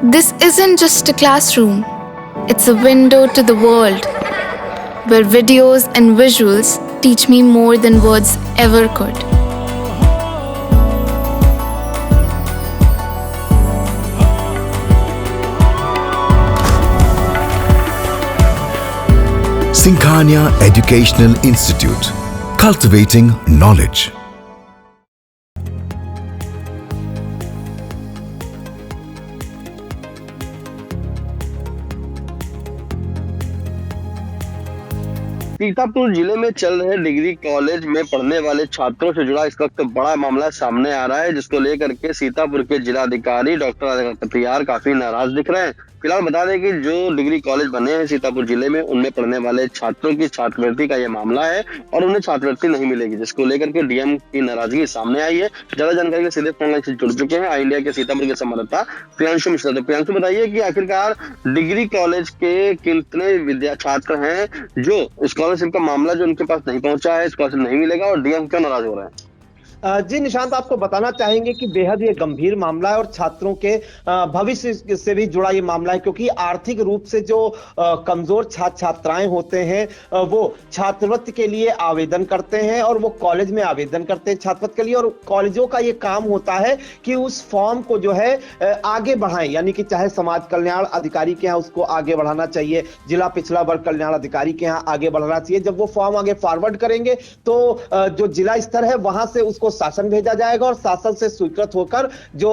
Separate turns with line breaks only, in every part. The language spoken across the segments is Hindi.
This isn't just a classroom, it's a window to the world, where videos and visuals teach me more than words ever could.
Sinkhania Educational Institute, cultivating knowledge.
Sitapur जिले में चल रहे डिग्री कॉलेज में पढ़ने वाले छात्रों से जुड़ा इस वक्त बड़ा मामला सामने आ रहा है, जिसको लेकर के सीतापुर के जिलाधिकारी डॉक्टर राजा गणपति आर काफी नाराज दिख रहे हैं। फिलहाल बता दें कि जो डिग्री कॉलेज बने हैं सीतापुर जिले में, उनमें पढ़ने वाले छात्रों की छात्रवृत्ति का यह मामला है और उन्हें छात्रवृत्ति नहीं मिलेगी, जिसको लेकर के डीएम की नाराजगी सामने आई है। ज्यादा जानकारी के सीधे फोन लाइन से जुड़ चुके हैं इंडिया के सीतापुर के संवाददाता प्रियांशु मिश्रा। तो प्रियांशु, बताइए कि आखिरकार डिग्री कॉलेज के कितने छात्र हैं जो स्कॉलरशिप का मामला जो उनके पास नहीं पहुंचा है, स्कॉलरशिप नहीं मिलेगा, और डीएम क्यों नाराज हो रहे हैं?
जी निशांत, आपको बताना चाहेंगे कि बेहद ये गंभीर मामला है और छात्रों के भविष्य से भी जुड़ा ये मामला है, क्योंकि आर्थिक रूप से जो कमजोर छात्र छात्राएं होते हैं वो छात्रवृत्ति के लिए आवेदन करते हैं और वो कॉलेज में आवेदन करते हैं छात्रवृत्ति के लिए, और कॉलेजों का ये काम होता है कि उस फॉर्म को जो है आगे बढ़ाएं, यानी कि चाहे समाज कल्याण अधिकारी के यहाँ उसको आगे बढ़ाना चाहिए, जिला पिछड़ा वर्ग कल्याण अधिकारी के यहाँ आगे बढ़ाना चाहिए। जब वो फॉर्म आगे फॉरवर्ड करेंगे तो जो जिला स्तर है वहां से उसको शासन भेजा जाएगा और शासन से स्वीकृत होकर जो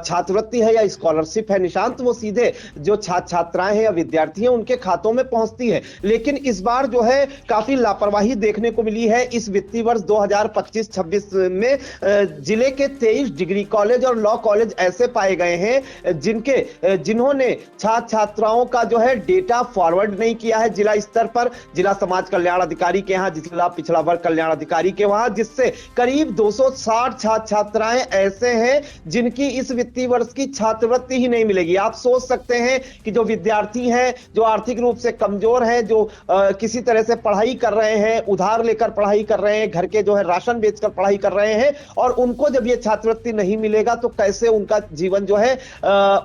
छात्रवृत्ति है या स्कॉलरशिप है निशांत, वो सीधे जो छात्र छात्राएं हैं या विद्यार्थी हैं उनके खातों में पहुंचती है। लेकिन इस बार जो है काफी लापरवाही देखने को मिली है। इस वित्तीय वर्ष 2025-26 में जिले के 23 डिग्री कॉलेज और लॉ कॉलेज ऐसे पाए गए हैं जिन्होंने छात्र छात्राओं का जो है डेटा फॉरवर्ड नहीं किया है जिला स्तर पर, जिला समाज कल्याण अधिकारी के यहाँ, जिला पिछड़ा वर्ग कल्याण अधिकारी के वहां, जिससे करीब 260 छात्र छात्राएं ऐसे हैं जिनकी इस वित्तीय वर्ष की छात्रवृत्ति ही नहीं मिलेगी। आप सोच सकते हैं कि जो विद्यार्थी हैं, जो आर्थिक रूप से कमजोर हैं, जो किसी तरह से पढ़ाई कर रहे हैं, उधार लेकर पढ़ाई कर रहे हैं, घर के जो है राशन बेचकर पढ़ाई कर रहे हैं, और उनको जब ये छात्रवृत्ति नहीं मिलेगा तो कैसे उनका जीवन जो है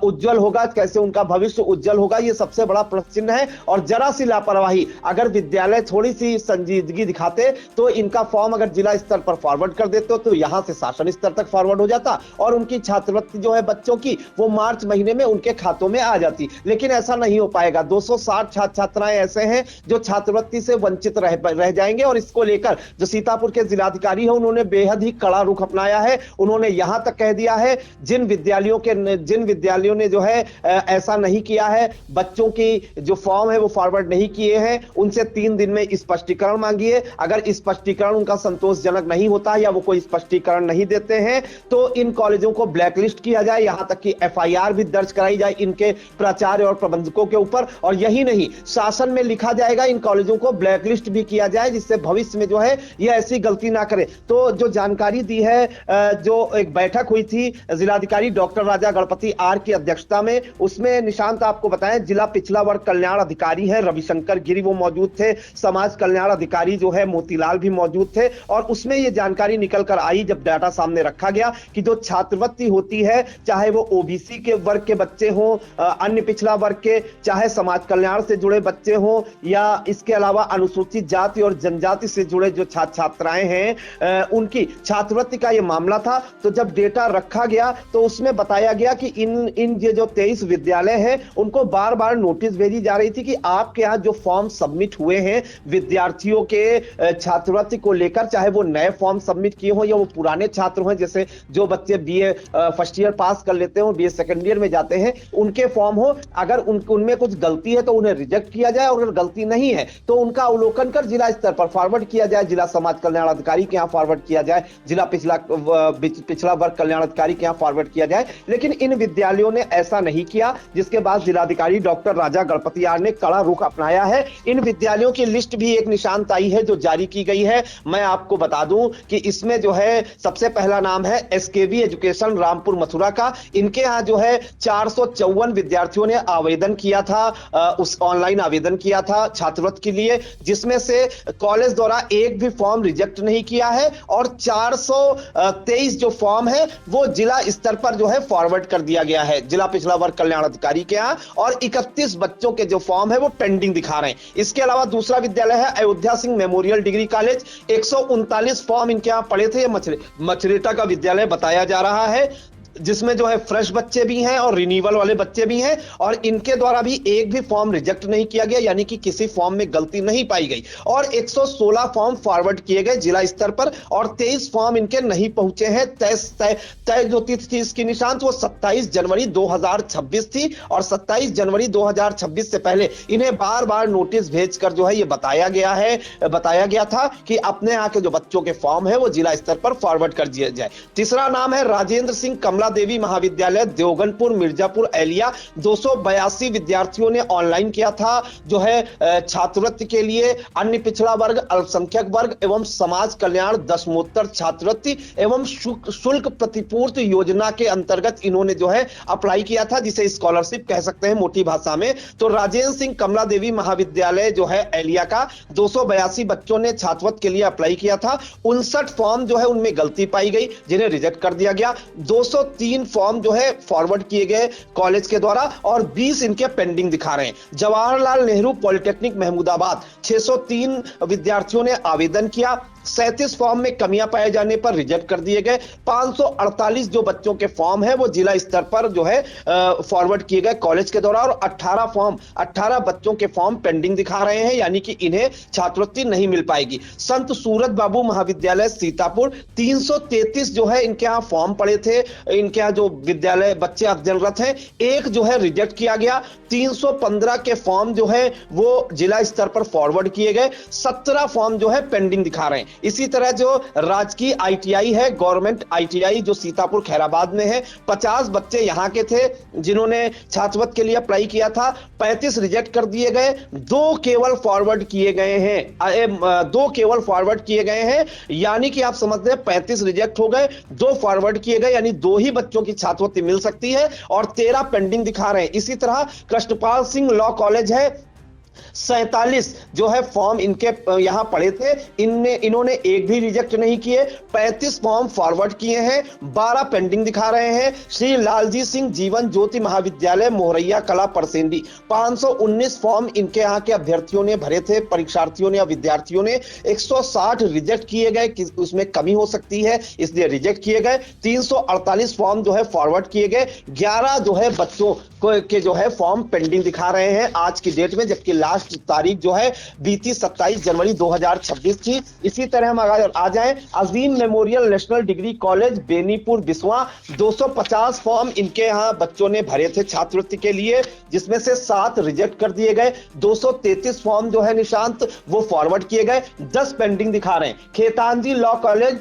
उज्जवल होगा, कैसे उनका भविष्य उज्जवल होगा, ये सबसे बड़ा प्रश्न चिन्ह है। और जरा सी लापरवाही अगर विद्यालय थोड़ी सी संजीदगी दिखाते तो इनका फॉर्म अगर जिला स्तर पर फॉरवर्ड कर देते तो यहां से शासन स्तर तक फॉरवर्ड हो जाता और उनकी छात्रवृत्ति जो है बच्चों की वो मार्च महीने में उनके खातों में आ जाती। लेकिन ऐसा नहीं हो पाएगा। 260 छात्र छात्राएं ऐसे हैं जो छात्रवृत्ति से वंचित रह जाएंगे, और इसको लेकर जो सीतापुर के जिलाधिकारी है उन्होंने बेहद ही कड़ा रुख अपनाया है। उन्होंने यहां तक कह दिया है जिन विद्यालयों ने जो है ऐसा नहीं किया है, बच्चों की जो फॉर्म है वो फॉरवर्ड नहीं किए हैं, उनसे 3 दिन में स्पष्टीकरण मांगिए। अगर स्पष्टीकरण उनका संतोषजनक नहीं होता या वो कोई स्पष्टीकरण नहीं देते हैं तो इन कॉलेजों को ब्लैकलिस्ट किया जाए, यहां तक कि एफआईआर भी दर्ज कराई जाए इनके प्राचार्य और प्रबंधकों के ऊपर। और यही नहीं, शासन में लिखा जाएगा इन कॉलेजों को ब्लैकलिस्ट भी किया जाए, जिससे भविष्य में जो है ये ऐसी गलती ना करे। तो जो जानकारी दी है, जो एक बैठक हुई थी जिलाधिकारी डॉक्टर राजा गणपति आर की अध्यक्षता में, उसमें निशांत आपको बताएं जिला पिछड़ा वर्ग कल्याण अधिकारी है रविशंकर गिरी वो मौजूद थे, समाज कल्याण अधिकारी जो है मोतीलाल भी मौजूद थे, और उसमें ये जानकारी निकल कर आई जब डाटा सामने रखा गया कि जो छात्रवृत्ति होती है, चाहे वो ओबीसी के वर्ग के बच्चे हों, अन्य पिछड़ा वर्ग के, चाहे समाज कल्याण से जुड़े बच्चे हों, या इसके अलावा अनुसूचित जाति और जनजाति से जुड़े जो छात्र छात्राएं हैं, उनकी छात्रवृत्ति का ये मामला था। तो जब डेटा रखा गया तो उसमें बताया गया कि इन ये जो 23 विद्यालय हैं उनको बार बार नोटिस भेजी जा रही थी कि आपके यहाँ जो फॉर्म सबमिट हुए हैं विद्यार्थियों के छात्रवृत्ति को लेकर, चाहे वो नए फॉर्म सबमिट किए हो या वो पुराने छात्र हैं, जैसे जो बच्चे बीए फर्स्ट ईयर पास कर लेते हो, बीए सेकंड ईयर में जाते हैं, उनके फॉर्म हो, अगर उनमें कुछ गलती है तो उन्हें रिजेक्ट किया जाए, और अगर गलती नहीं है तो उनका अवलोकन कर जिला स्तर पर फॉरवर्ड किया जाए, जिला समाज कल्याण अधिकारी के यहाँ फॉरवर्ड किया जाए, जिला पिछड़ा वर्ग कल्याण अधिकारी के यहाँ फॉरवर्ड किया जाए। लेकिन इन विद्यालयों ने ऐसा नहीं किया, जिसके बाद जिलाधिकारी डॉक्टर राजा गणपति आर ने कड़ा रुख अपनाया है। इन विद्यालयों की लिस्ट भी एक निशांत आई है जो जारी की गई है। मैं आपको बता दूं कि इसमें जो है सबसे पहला नाम है एसकेवी एजुकेशन रामपुर मथुरा का। इनके यहाँ जो है 454 विद्यार्थियों ने आवेदन किया था, उस ऑनलाइन आवेदन किया था छात्रवृत्ति के लिए, जिसमें से कॉलेज द्वारा एक भी फॉर्म रिजेक्ट नहीं किया है और 423 जो फॉर्म है वो जिला स्तर पर जो है फॉरवर्ड कर दिया गया है जिला पिछड़ा वर्ग कल्याण अधिकारी के यहाँ, और 31 बच्चों के जो फॉर्म है वो पेंडिंग दिखा रहे हैं। इसके अलावा दूसरा विद्यालय है Ayodhya Singh memorial degree college, 139 form इनके यहाँ पड़े थे। मछरेटा का विद्यालय बताया जा रहा है, जिसमें जो है फ्रेश बच्चे भी हैं और रिन्यूअल वाले बच्चे भी हैं, और इनके द्वारा भी एक भी फॉर्म रिजेक्ट नहीं किया गया, यानी कि किसी फॉर्म में गलती नहीं पाई गई। और 116 फॉर्म फॉरवर्ड किए गए जिला स्तर पर और 23 फॉर्म इनके नहीं पहुंचे हैं। तय जो तिथि थी इसकी निशांत वो 27 जनवरी 2026 थी, और 27 जनवरी 2026 से पहले इन्हें बार बार नोटिस भेजकर जो है ये बताया गया था कि अपने यहाँ के जो बच्चों के फॉर्म है वो जिला स्तर पर फॉरवर्ड कर दिया जाए। तीसरा नाम है राजेंद्र सिंह कमला देवी महाविद्यालय देवगनपुर मिर्जापुर एलिया, 282 विद्यार्थियों ने ऑनलाइन किया था जो है छात्रवृत्ति के लिए। अन्य पिछड़ा वर्ग, अल्पसंख्यक वर्ग एवं समाज कल्याण दशमोत्तर छात्रवृत्ति एवं शुल्क प्रतिपूर्ति योजना के अंतर्गत इन्होंने जो है अप्लाई किया था, जिसे स्कॉलरशिप कह सकते हैं मोटी भाषा में। तो राजेंद्र सिंह कमला देवी महाविद्यालय जो है एलिया का 282 बच्चों ने छात्रवृत्ति के लिए अप्लाई किया था। 59 फॉर्म जो है उनमें गलती पाई गई, जिन्हें रिजेक्ट कर दिया गया। 203 फॉर्म जो है फॉरवर्ड किए गए कॉलेज के द्वारा और 20 इनके पेंडिंग दिखा रहे हैं। जवाहरलाल नेहरू पॉलिटेक्निक महमूदाबाद 603 विद्यार्थियों ने आवेदन किया, 37 फॉर्म में कमियां पाए जाने पर रिजेक्ट कर दिए गए। 548 जो बच्चों के फॉर्म है वो जिला स्तर पर जो है फॉरवर्ड किए गए कॉलेज के द्वारा, और 18 बच्चों के फॉर्म पेंडिंग दिखा रहे हैं, यानी कि इन्हें छात्रवृत्ति नहीं मिल पाएगी। संत सूरत बाबू महाविद्यालय सीतापुर 333 जो है इनके यहाँ फॉर्म पड़े थे, इनके यहाँ जो विद्यालय बच्चे अध्ययनरत हैं, एक जो है रिजेक्ट किया गया। 315 के फॉर्म जो है वो जिला स्तर पर फॉरवर्ड किए गए, 17 फॉर्म जो है पेंडिंग दिखा रहे हैं। इसी तरह जो राजकीय आईटीआई है, गवर्नमेंट आईटीआई जो सीतापुर खैराबाद में है, 50 बच्चे यहां के थे जिन्होंने छात्रवृत्ति के लिए अप्लाई किया था, 35 रिजेक्ट कर दिए गए, 2 केवल फॉरवर्ड किए गए हैं, यानी कि आप समझते हैं 35 रिजेक्ट हो गए, 2 फॉरवर्ड किए गए, यानी 2 ही बच्चों की छात्रवृत्ति मिल सकती है और 13 पेंडिंग दिखा रहे हैं। इसी तरह कृष्णपाल सिंह लॉ कॉलेज है, 47 जो है फॉर्म इनके यहां पड़े थे, इन्होंने एक भी रिजेक्ट नहीं किए, 35 फॉर्म फॉरवर्ड किए हैं, 12 पेंडिंग दिखा रहे हैं। श्री लालजी सिंह जीवन ज्योति महाविद्यालय मोहरैया कला परसेंडी 519 फॉर्म इनके यहां के अभ्यर्थियों ने भरे थे, परीक्षार्थियों ने या विद्यार्थियों ने, 160 रिजेक्ट किए गए, उसमें कमी हो सकती है इसलिए रिजेक्ट किए गए। 348 फॉर्म जो है फॉरवर्ड किए गए, 11 जो है बच्चों के जो है फॉर्म पेंडिंग दिखा रहे हैं आज की डेट में, जबकि लास्ट तारीख जो है बीती 27 जनवरी 2026 थी। इसी तरह हम आ जाएं Azeem memorial national degree college Benipur Biswa, 250 form इनके यहां बच्चों ने भरे थे छात्रवृत्ति के लिए, जिसमें से 7 रिजेक्ट कर दिए गए। 233 फॉर्म जो है निशांत वो फॉरवर्ड किए गए, 10 पेंडिंग दिखा रहे हैं। खेतानजी law college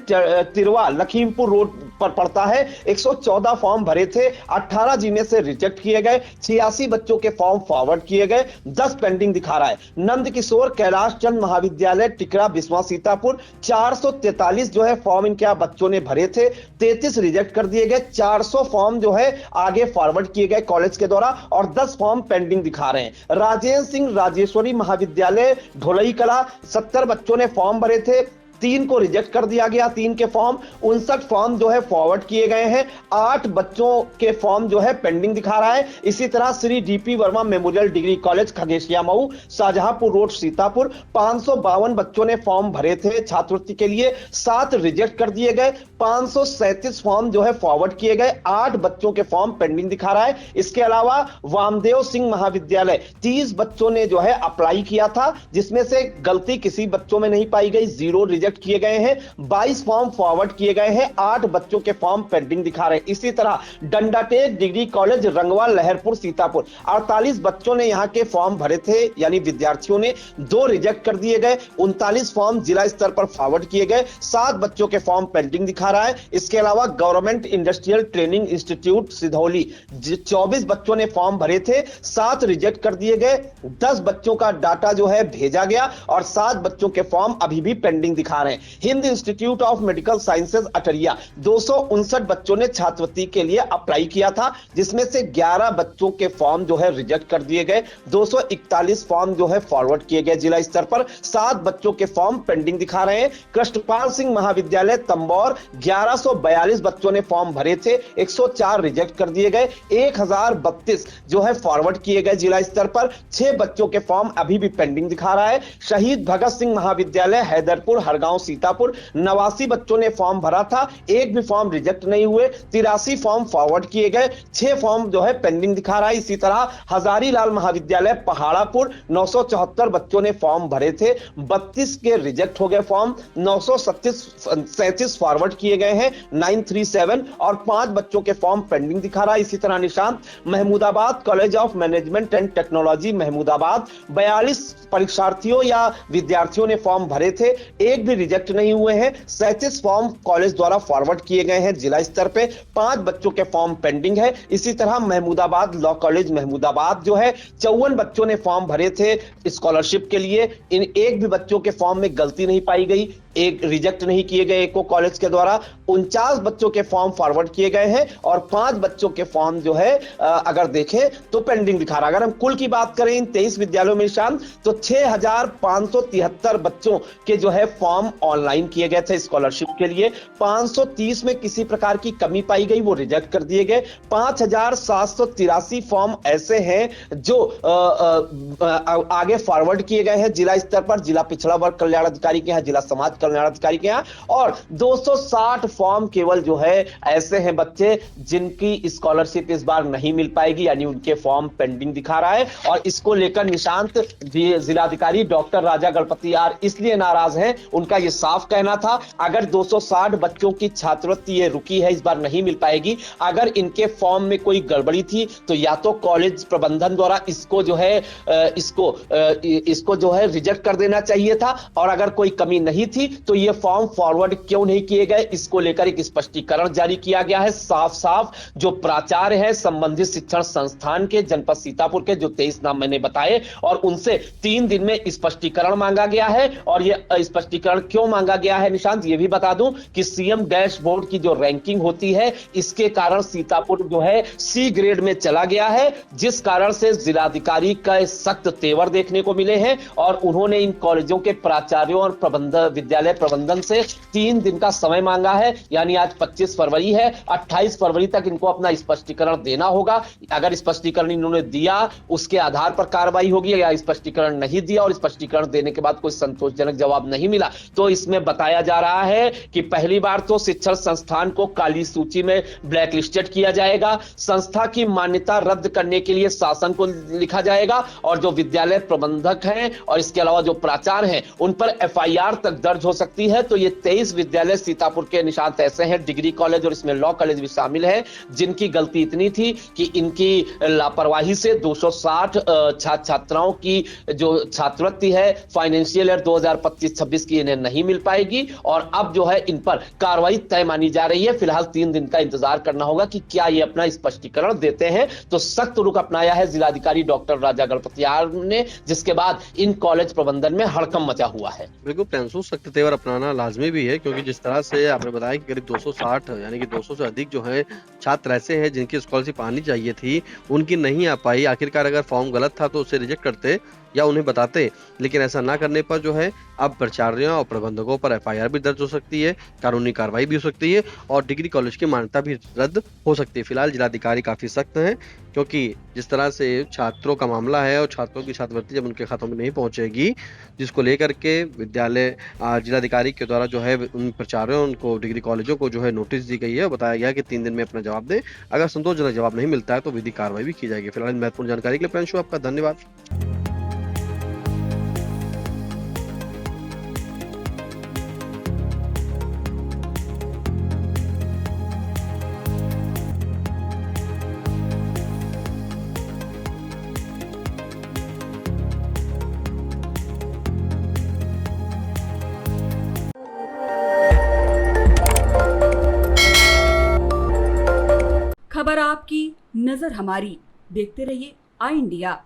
Tirwa Lakhimpur road पर पड़ता है, 114 फॉर्म भरे थे, 18 जिनमें से रिजेक्ट किए गए, 86 बच्चों के फॉर्म फॉरवर्ड किए गए, 10 पेंडिंग दिखा रहा है। नंद किशोर कैलाश चंद महाविद्यालय टिकरा बिस्वा सीतापुर 443 जो है फॉर्म इनके यहाँ बच्चों ने भरे थे, 33 रिजेक्ट कर दिए गए, 400 फॉर्म जो है आगे फॉरवर्ड किए गए कॉलेज के द्वारा और 10 फॉर्म पेंडिंग दिखा रहे हैं। राजेंद्र सिंह राजेश्वरी महाविद्यालय ढोलई कला 70 बच्चों ने फॉर्म भरे थे, 3 को रिजेक्ट कर दिया गया, 3 के फॉर्म, 59 फॉर्म जो है फॉरवर्ड किए गए हैं, 8 बच्चों के फॉर्म जो है पेंडिंग दिखा रहा है। इसी तरह Shri DP Verma memorial degree college Khageshiya Mau Shahjahanpur road Sitapur 552 बच्चों ने फॉर्म भरे थे छात्रवृत्ति के लिए, 7 रिजेक्ट कर दिए गए, 537 फॉर्म जो है फॉरवर्ड किए गए, 8 बच्चों के फॉर्म पेंडिंग दिखा रहा है। इसके अलावा वामदेव सिंह महाविद्यालय 30 बच्चों ने जो है अप्लाई किया था, जिसमें से गलती किसी बच्चों में नहीं पाई गई, 0 रिजेक्ट किए गए हैं, 22 फॉर्म फॉरवर्ड किए गए हैं, 8 बच्चों के फॉर्म पेंडिंग दिखा रहे हैं। इसी तरह डंडाटेक डिग्री कॉलेज रंगवा लहरपुर सीतापुर 48 बच्चों ने यहां के फॉर्म भरे थे, यानी विद्यार्थियों ने, 2 रिजेक्ट कर दिए गए, 39 फॉर्म जिला स्तर पर फॉरवर्ड किए गए, 7 बच्चों के फॉर्म पेंडिंग दिखा रहा है। इसके अलावा government industrial training institute Sidhauli 24 बच्चों ने फॉर्म भरे थे, 7 रिजेक्ट कर दिए गए, 10 बच्चों का डाटा जो है भेजा गया और 7 बच्चों के फॉर्म अभी भी पेंडिंग दिखा दिखा रहे हैं। Hind institute of medical sciences अटरिया 259 बच्चों ने छात्रवृत्ति के लिए अप्लाई किया था, जिसमें से 11 बच्चों के फॉर्म जो है रिजेक्ट कर दिए गए, 241 फॉर्म जो है फॉरवर्ड किए गए जिला स्तर पर, 7 बच्चों के फॉर्म पेंडिंग दिखा रहे हैं। कृष्णपाल सिंह महाविद्यालय तंबौर 1142 बच्चों ने फॉर्म भरे थे, 104 रिजेक्ट कर दिए गए, 1032 जो है फॉरवर्ड किए गए जिला स्तर पर, 6 बच्चों के फॉर्म अभी भी पेंडिंग दिखा रहा है। शहीद भगत सिंह महाविद्यालय हैदरपुर हरगांव सीतापुर 89 बच्चों ने फॉर्म भरा था, एक भी फॉर्म रिजेक्ट नहीं हुए, 83 फॉर्म फॉरवर्ड किए गए, 6 फॉर्म जो है पेंडिंग दिखा रहा है। इसी तरह हजारीलाल महाविद्यालय पहाड़ापुर 974 बच्चों ने फॉर्म भरे थे, 32 के रिजेक्ट हो गए फॉर्म, 937 फॉरवर्ड किए गए हैं 937, और 5 बच्चों के फॉर्म पेंडिंग दिखा रहा है। इसी तरह Nishant Mahmudabad college of management and technology Mahmudabad 42 परीक्षार्थियों या विद्यार्थियों ने फॉर्म भरे थे, एक भी रिजेक्ट नहीं हुए हैं, 37 फॉर्म कॉलेज द्वारा फॉरवर्ड किए गए हैं जिला स्तर पे, 5 बच्चों के फॉर्म पेंडिंग है। इसी तरह महमूदाबाद लॉ कॉलेज महमूदाबाद जो है 54 बच्चों ने फॉर्म भरे थे स्कॉलरशिप के लिए, इन एक भी बच्चों के फॉर्म में गलती नहीं पाई गई, एक रिजेक्ट नहीं किए गए एको कॉलेज के द्वारा, 49 बच्चों के फॉर्म फॉरवर्ड किए गए हैं और 5 बच्चों के फॉर्म जो है अगर देखें तो पेंडिंग दिखा रहा है। अगर हम कुल की बात करें इन 23 विद्यालयों में शामिल तो 6573 बच्चों के जो है फॉर्म ऑनलाइन किए गए थे स्कॉलरशिप के लिए, 530 में किसी प्रकार की कमी पाई गई, वो रिजेक्ट कर दिए गए, 5783 फॉर्म ऐसे हैं जो आगे फॉरवर्ड किए गए हैं जिला स्तर पर, जिला पिछड़ा वर्ग कल्याण अधिकारी के यहाँ, जिला समाज कल्याण अधिकारी के यहाँ, और 260 फॉर्म केवल जो है ऐसे हैं बच्चे जिनकी स्कॉलरशिप इस बार नहीं मिल पाएगी, यानी उनके फॉर्म पेंडिंग दिखा रहा है। और इसको लेकर निशांत जिलाधिकारी डॉक्टर राजा गणपति आर इसलिए नाराज हैं, उनका यह साफ कहना था अगर 260 बच्चों की छात्रवृत्ति ये रुकी है, इस बार नहीं मिल पाएगी, अगर इनके फॉर्म में कोई गड़बड़ी थी तो या तो कॉलेज प्रबंधन द्वारा इसको जो है इसको जो है रिजेक्ट कर देना चाहिए था, और अगर कोई कमी नहीं थी तो ये फॉर्म फॉरवर्ड क्यों नहीं किए गए, इसको लेकर एक स्पष्टीकरण जारी किया गया है। साफ साफ जो प्राचार्य है संबंधित शिक्षण संस्थान के जनपद सीतापुर के, जो 23 नाम मैंने बताए, और उनसे 3 दिन में स्पष्टीकरण मांगा गया है। और ये स्पष्टीकरण क्यों मांगा गया है निशांत, ये भी बता दूं कि सीएम डैशबोर्ड की जो रैंकिंग होती है इसके कारण सीतापुर जो है सी ग्रेड में चला गया है, जिस कारण से जिलाधिकारी का सख्त तेवर देखने को मिले हैं, और उन्होंने इन कॉलेजों के प्राचार्यों और विद्यालय प्रबंधन से 3 दिन का समय मांगा है, यानी आज 25 फरवरी है, 28 फरवरी तक इनको अपना स्पष्टीकरण देना होगा। अगर स्पष्टीकरण इन्होंने दिया उसके आधार पर कार्रवाई होगी, या स्पष्टीकरण नहीं दिया और स्पष्टीकरण देने के बाद कोई संतोषजनक जवाब नहीं मिला तो इसमें बताया जा रहा है कि पहली बार तो शिक्षण संस्थान को काली सूची में ब्लैक लिस्टेड किया जाएगा, संस्था की मान्यता रद्द करने के लिए शासन को लिखा जाएगा, और जो विद्यालय प्रबंधक हैं और इसके अलावा जो प्राचार्य हैं उन पर एफआईआर तक दर्ज हो सकती है। तो ये 23 विद्यालय सीतापुर के निशांत ऐसे हैं, डिग्री कॉलेज और इसमें लॉ कॉलेज भी शामिल है, जिनकी गलती इतनी थी कि इनकी लापरवाही से 260 छात्र छात्राओं की जो छात्रवृत्ति है फाइनेंशियल ईयर 2025-26 की इन्हें नहीं मिल पाएगी, और अब जो है इन पर कार्रवाई तय मानी जा रही है। फिलहाल 3 दिन का इंतजार करना होगा कि क्या ये अपना स्पष्टीकरण देते हैं। तो सख्त रुख अपनाया है जिलाधिकारी डॉक्टर राजा गणपति आर ने, जिसके बाद इन कॉलेज प्रबंधन में हड़कंप मचा हुआ है।
बिल्कुल प्रियांशु, सख्त तेवर अपनाना लाजमी भी है, क्योंकि जिस तरह से आपने बताया कि करीब 260 यानी कि 200 से अधिक जो है छात्र ऐसे हैं जिनकी स्कॉलरशिप आनी चाहिए थी, उनकी नहीं आ पाई। आखिरकार अगर फॉर्म गलत था तो उसे रिजेक्ट करते या उन्हें बताते, लेकिन ऐसा ना करने पर जो है अब प्राचार्यों और प्रबंधकों पर एफआईआर भी दर्ज हो सकती है, कानूनी कार्रवाई भी हो सकती है और डिग्री कॉलेज की मान्यता भी रद्द हो सकती है। फिलहाल जिलाधिकारी काफी सख्त हैं, क्योंकि जिस तरह से छात्रों का मामला है और छात्रों की छात्रवृत्ति जब उनके खातों में नहीं पहुंचेगी, जिसको लेकर के विद्यालय जिलाधिकारी के द्वारा जो है उन प्राचार्यों उनको डिग्री कॉलेजों को जो है नोटिस दी गई है, बताया गया कि 3 दिन में अपना जवाब दे, अगर संतोषजनक जवाब नहीं मिलता है तो विधिक कार्रवाई भी की जाएगी। फिलहाल महत्वपूर्ण जानकारी के लिए प्रियांशु आपका धन्यवाद।
खबर आपकी, नजर हमारी। देखते रहिए आई इंडिया।